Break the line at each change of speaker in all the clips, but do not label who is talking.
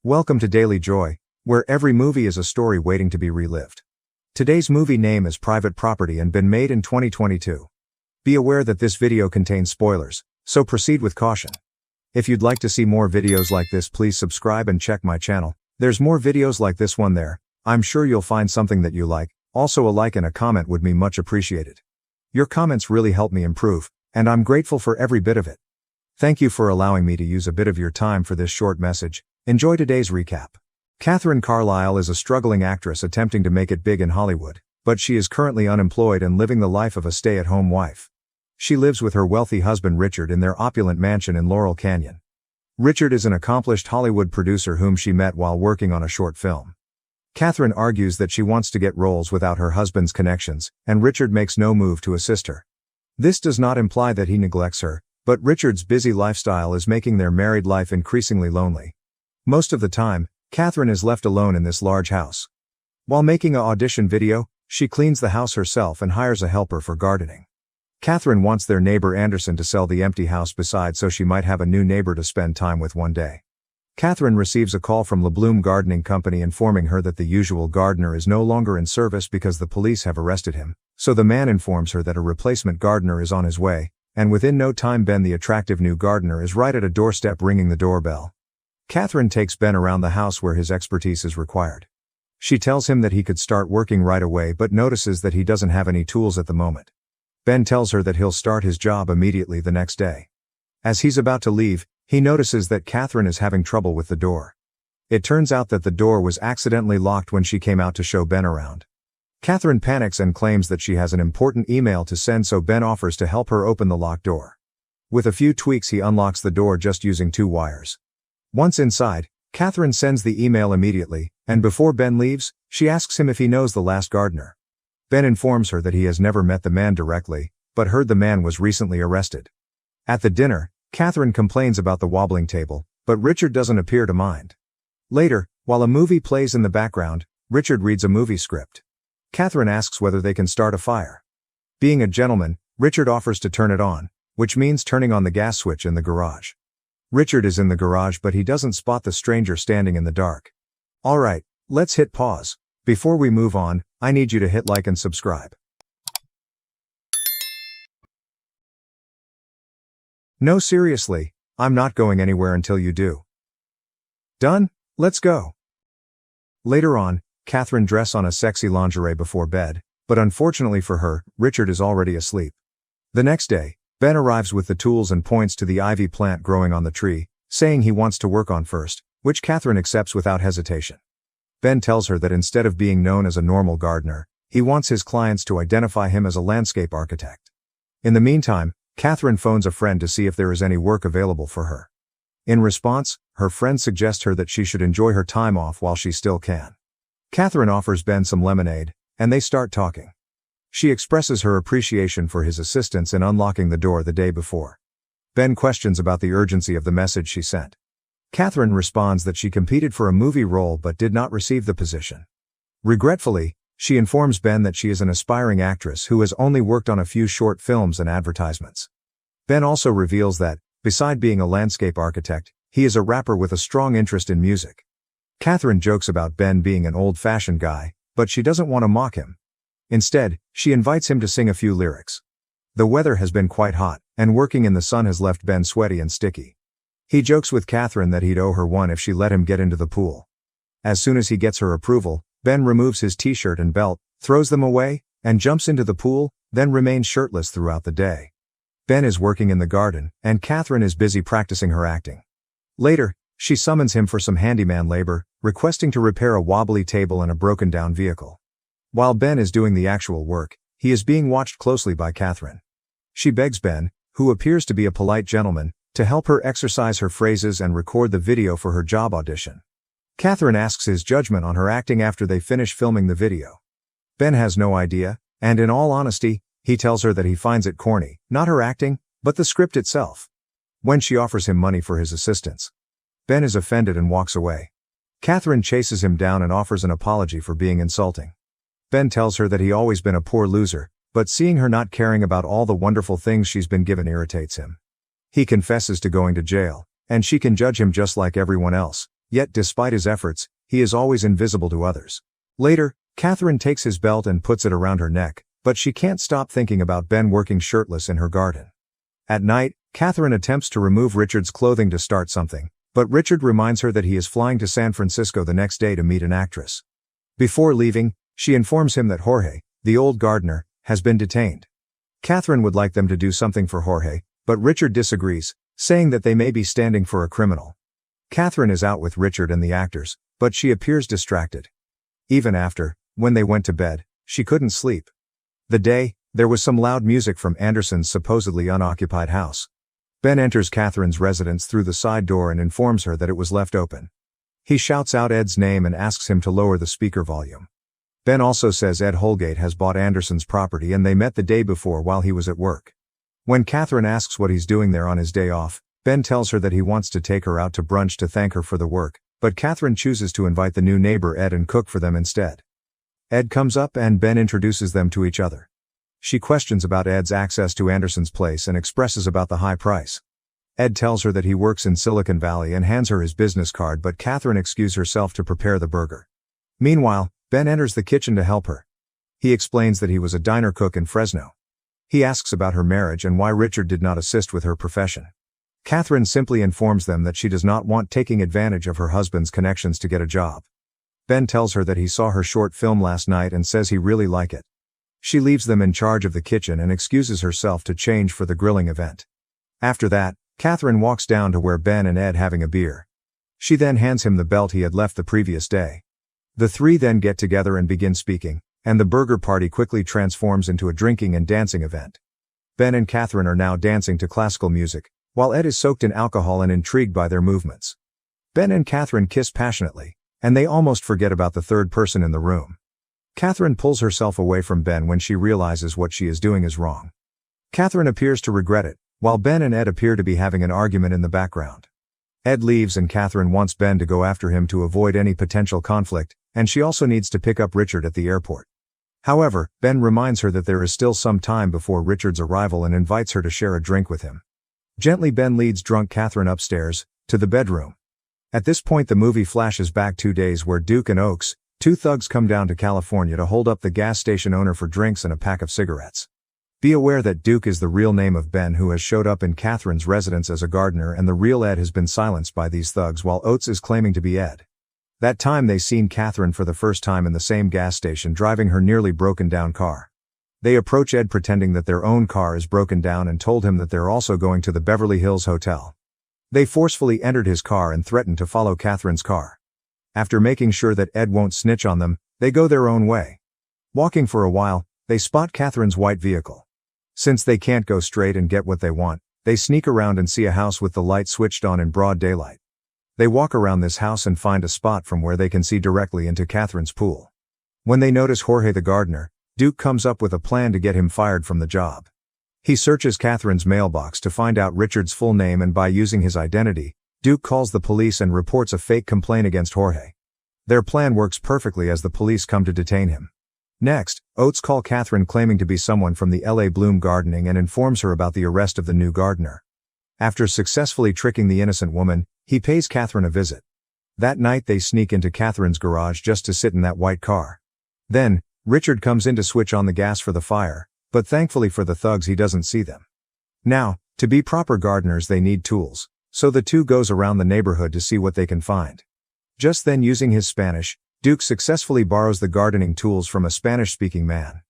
Welcome to Daily Joy, where every movie is a story waiting to be relived. Today's movie name is Private Property and been made in 2022. Be aware that this video contains spoilers, so proceed with caution. If you'd like to see more videos like this, please subscribe and check my channel. There's more videos like this one there. I'm sure you'll find something that you like. Also, a like and a comment would be much appreciated. Your comments really help me improve, and I'm grateful for every bit of it. Thank you for allowing me to use a bit of your time for this short message. Enjoy today's recap. Kathryn Carlile is a struggling actress attempting to make it big in Hollywood, but she is currently unemployed and living the life of a stay-at-home wife. She lives with her wealthy husband Richard in their opulent mansion in Laurel Canyon. Richard is an accomplished Hollywood producer whom she met while working on a short film. Kathryn argues that she wants to get roles without her husband's connections, and Richard makes no move to assist her. This does not imply that he neglects her, but Richard's busy lifestyle is making their married life increasingly lonely. Most of the time, Kathryn is left alone in this large house. While making an audition video, she cleans the house herself and hires a helper for gardening. Kathryn wants their neighbor Anderson to sell the empty house beside so she might have a new neighbor to spend time with one day. Kathryn receives a call from LeBloom Gardening Company informing her that the usual gardener is no longer in service because the police have arrested him, so the man informs her that a replacement gardener is on his way, and within no time Ben, the attractive new gardener, is right at a doorstep ringing the doorbell. Kathryn takes Ben around the house where his expertise is required. She tells him that he could start working right away but notices that he doesn't have any tools at the moment. Ben tells her that he'll start his job immediately the next day. As he's about to leave, he notices that Kathryn is having trouble with the door. It turns out that the door was accidentally locked when she came out to show Ben around. Kathryn panics and claims that she has an important email to send, so Ben offers to help her open the locked door. With a few tweaks, he unlocks the door just using 2 wires. Once inside, Kathryn sends the email immediately, and before Ben leaves, she asks him if he knows the last gardener. Ben informs her that he has never met the man directly, but heard the man was recently arrested. At the dinner, Kathryn complains about the wobbling table, but Richard doesn't appear to mind. Later, while a movie plays in the background, Richard reads a movie script. Kathryn asks whether they can start a fire. Being a gentleman, Richard offers to turn it on, which means turning on the gas switch in the garage. Richard is in the garage but he doesn't spot the stranger standing in the dark. Alright, let's hit pause. Before we move on, I need you to hit like and subscribe. No, seriously, I'm not going anywhere until you do. Done? Let's go. Later on, Kathryn dresses on a sexy lingerie before bed, but unfortunately for her, Richard is already asleep. The next day, Ben arrives with the tools and points to the ivy plant growing on the tree, saying he wants to work on first, which Kathryn accepts without hesitation. Ben tells her that instead of being known as a normal gardener, he wants his clients to identify him as a landscape architect. In the meantime, Kathryn phones a friend to see if there is any work available for her. In response, her friend suggests her that she should enjoy her time off while she still can. Kathryn offers Ben some lemonade, and they start talking. She expresses her appreciation for his assistance in unlocking the door the day before. Ben questions about the urgency of the message she sent. Kathryn responds that she competed for a movie role but did not receive the position. Regretfully, she informs Ben that she is an aspiring actress who has only worked on a few short films and advertisements. Ben also reveals that, beside being a landscape architect, he is a rapper with a strong interest in music. Kathryn jokes about Ben being an old-fashioned guy, but she doesn't want to mock him. Instead, she invites him to sing a few lyrics. The weather has been quite hot, and working in the sun has left Ben sweaty and sticky. He jokes with Kathryn that he'd owe her one if she let him get into the pool. As soon as he gets her approval, Ben removes his t-shirt and belt, throws them away, and jumps into the pool, then remains shirtless throughout the day. Ben is working in the garden, and Kathryn is busy practicing her acting. Later, she summons him for some handyman labor, requesting to repair a wobbly table and a broken-down vehicle. While Ben is doing the actual work, he is being watched closely by Kathryn. She begs Ben, who appears to be a polite gentleman, to help her exercise her phrases and record the video for her job audition. Kathryn asks his judgment on her acting after they finish filming the video. Ben has no idea, and in all honesty, he tells her that he finds it corny, not her acting, but the script itself. When she offers him money for his assistance, Ben is offended and walks away. Kathryn chases him down and offers an apology for being insulting. Ben tells her that he always been a poor loser, but seeing her not caring about all the wonderful things she's been given irritates him. He confesses to going to jail, and she can judge him just like everyone else, Yet despite his efforts, he is always invisible to others. Later, Catherine takes his belt and puts it around her neck, but she can't stop thinking about Ben working shirtless in her garden. At night, Catherine attempts to remove Richard's clothing to start something, but Richard reminds her that he is flying to San Francisco the next day to meet an actress. Before leaving, she informs him that Jorge, the old gardener, has been detained. Catherine would like them to do something for Jorge, but Richard disagrees, saying that they may be standing for a criminal. Catherine is out with Richard and the actors, but she appears distracted. Even after, when they went to bed, she couldn't sleep. There was some loud music from Anderson's supposedly unoccupied house. Ben enters Catherine's residence through the side door and informs her that it was left open. He shouts out Ed's name and asks him to lower the speaker volume. Ben also says Ed Holgate has bought Anderson's property and they met the day before while he was at work. When Catherine asks what he's doing there on his day off, Ben tells her that he wants to take her out to brunch to thank her for the work, but Catherine chooses to invite the new neighbor Ed and cook for them instead. Ed comes up and Ben introduces them to each other. She questions about Ed's access to Anderson's place and expresses about the high price. Ed tells her that he works in Silicon Valley and hands her his business card, but Catherine excuses herself to prepare the burger. Meanwhile, Ben enters the kitchen to help her. He explains that he was a diner cook in Fresno. He asks about her marriage and why Richard did not assist with her profession. Catherine simply informs them that she does not want taking advantage of her husband's connections to get a job. Ben tells her that he saw her short film last night and says he really liked it. She leaves them in charge of the kitchen and excuses herself to change for the grilling event. After that, Catherine walks down to where Ben and Ed having a beer. She then hands him the belt he had left the previous day. The three then get together and begin speaking, and the burger party quickly transforms into a drinking and dancing event. Ben and Catherine are now dancing to classical music, while Ed is soaked in alcohol and intrigued by their movements. Ben and Catherine kiss passionately, and they almost forget about the third person in the room. Catherine pulls herself away from Ben when she realizes what she is doing is wrong. Catherine appears to regret it, while Ben and Ed appear to be having an argument in the background. Ed leaves and Catherine wants Ben to go after him to avoid any potential conflict, and she also needs to pick up Richard at the airport. However, Ben reminds her that there is still some time before Richard's arrival and invites her to share a drink with him. Gently, Ben leads drunk Catherine upstairs, to the bedroom. At this point the movie flashes back 2 days where Duke and Oaks, two thugs, come down to California to hold up the gas station owner for drinks and a pack of cigarettes. Be aware that Duke is the real name of Ben, who has showed up in Catherine's residence as a gardener, and the real Ed has been silenced by these thugs while Oates is claiming to be Ed. That time they seen Catherine for the first time in the same gas station driving her nearly broken down car. They approach Ed pretending that their own car is broken down and told him that they're also going to the Beverly Hills Hotel. They forcefully entered his car and threatened to follow Catherine's car. After making sure that Ed won't snitch on them, they go their own way. Walking for a while, they spot Catherine's white vehicle. Since they can't go straight and get what they want, they sneak around and see a house with the light switched on in broad daylight. They walk around this house and find a spot from where they can see directly into Catherine's pool. When they notice Jorge the gardener, Duke comes up with a plan to get him fired from the job. He searches Catherine's mailbox to find out Richard's full name, and by using his identity, Duke calls the police and reports a fake complaint against Jorge. Their plan works perfectly as the police come to detain him. Next, Oates calls Catherine claiming to be someone from the LA Bloom Gardening and informs her about the arrest of the new gardener. After successfully tricking the innocent woman, he pays Catherine a visit. That night they sneak into Catherine's garage just to sit in that white car. Then, Richard comes in to switch on the gas for the fire, but thankfully for the thugs he doesn't see them. Now, to be proper gardeners they need tools, so the two goes around the neighborhood to see what they can find. Just then, using his Spanish, Duke successfully borrows the gardening tools from a Spanish-speaking man.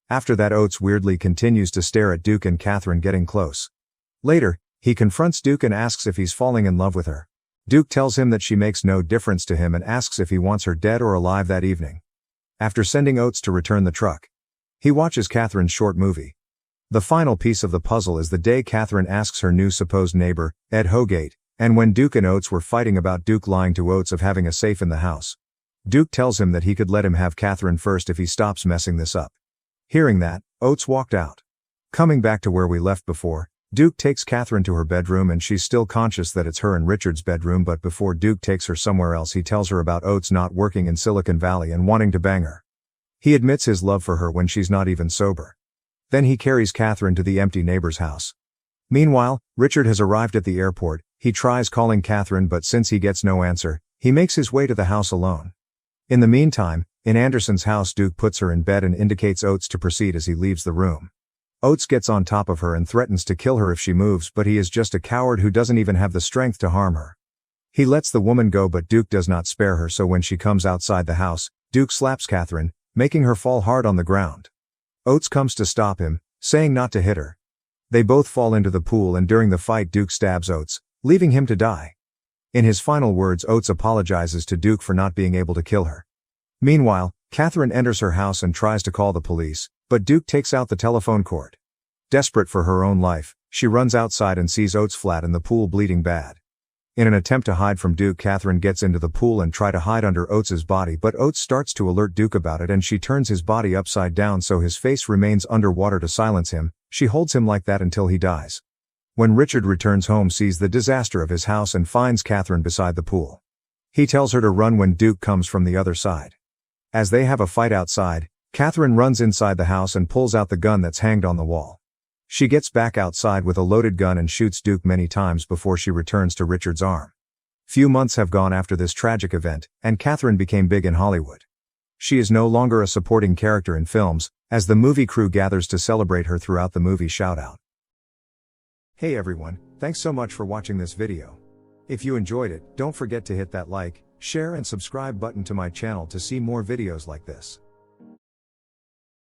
After that, Oates weirdly continues to stare at Duke and Catherine getting close. Later, he confronts Duke and asks if he's falling in love with her. Duke tells him that she makes no difference to him and asks if he wants her dead or alive that evening. After sending Oates to return the truck, he watches Catherine's short movie. The final piece of the puzzle is the day Catherine asks her new supposed neighbor, Ed Holgate, and when Duke and Oates were fighting about Duke lying to Oates of having a safe in the house. Duke tells him that he could let him have Catherine first if he stops messing this up. Hearing that, Oates walked out. Coming back to where we left before, Duke takes Catherine to her bedroom and she's still conscious that it's her and Richard's bedroom, but before Duke takes her somewhere else he tells her about Oates not working in Silicon Valley and wanting to bang her. He admits his love for her when she's not even sober. Then he carries Catherine to the empty neighbor's house. Meanwhile, Richard has arrived at the airport. He tries calling Catherine, but since he gets no answer, He makes his way to the house alone. In the meantime, in Anderson's house, Duke puts her in bed and indicates Oates to proceed as he leaves the room. Oates gets on top of her and threatens to kill her if she moves, but he is just a coward who doesn't even have the strength to harm her. He lets the woman go, but Duke does not spare her, so when she comes outside the house, Duke slaps Catherine, making her fall hard on the ground. Oates comes to stop him, saying not to hit her. They both fall into the pool, and during the fight Duke stabs Oates, leaving him to die. In his final words, Oates apologizes to Duke for not being able to kill her. Meanwhile, Catherine enters her house and tries to call the police, but Duke takes out the telephone cord. Desperate for her own life, she runs outside and sees Oates flat in the pool bleeding bad. In an attempt to hide from Duke, Catherine gets into the pool and tries to hide under Oates's body, but Oates starts to alert Duke about it and she turns his body upside down so his face remains underwater to silence him. She holds him like that until he dies. When Richard returns home, sees the disaster of his house and finds Catherine beside the pool. He tells her to run when Duke comes from the other side. As they have a fight outside, Catherine runs inside the house and pulls out the gun that's hanged on the wall. She gets back outside with a loaded gun and shoots Duke many times before she returns to Richard's arm. Few months have gone after this tragic event, and Catherine became big in Hollywood. She is no longer a supporting character in films, as the movie crew gathers to celebrate her throughout the movie shoutout. Hey everyone, thanks so much for watching this video. If you enjoyed it, don't forget to hit that like, share and subscribe button to my channel to see more videos like this.